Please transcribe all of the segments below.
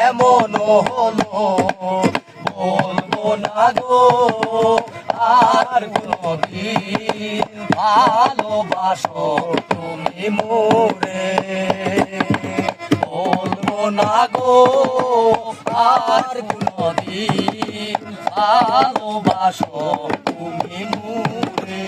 এমন হলো বলবো না গো আর কোনদিন ভালোবাসো তুমি মোরে বলবো না গো আর কোনদিন ভালোবাসো তুমি মোরে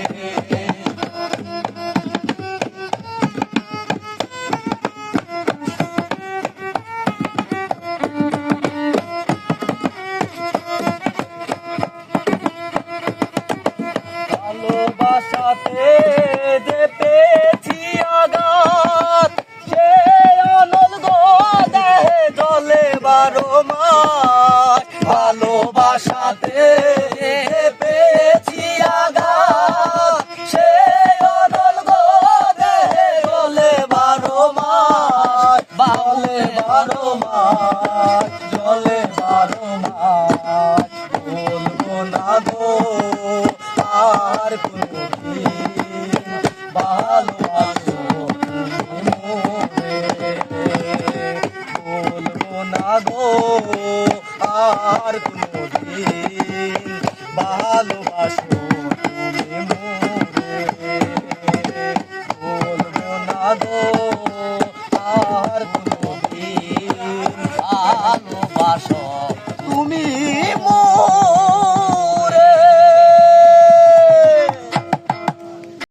ভালোবাসাতে যে পেয়েছি আঘাত সে অনল গো দেহে জলে 12 মাস ভালোবাসাতে যে পেয়েছি আঘাত সে অনল গো দেহে জলে 12 মাস জলে 12 মাস জলে 12 মাস বলবো না গো আর কোনদিন ভালোবাসো তুমি মোরে বলবো না গো আর কোনদিন ভালোবাসো তুমি মোরে বলবো না গো আর কোনদিন ভালোবাসো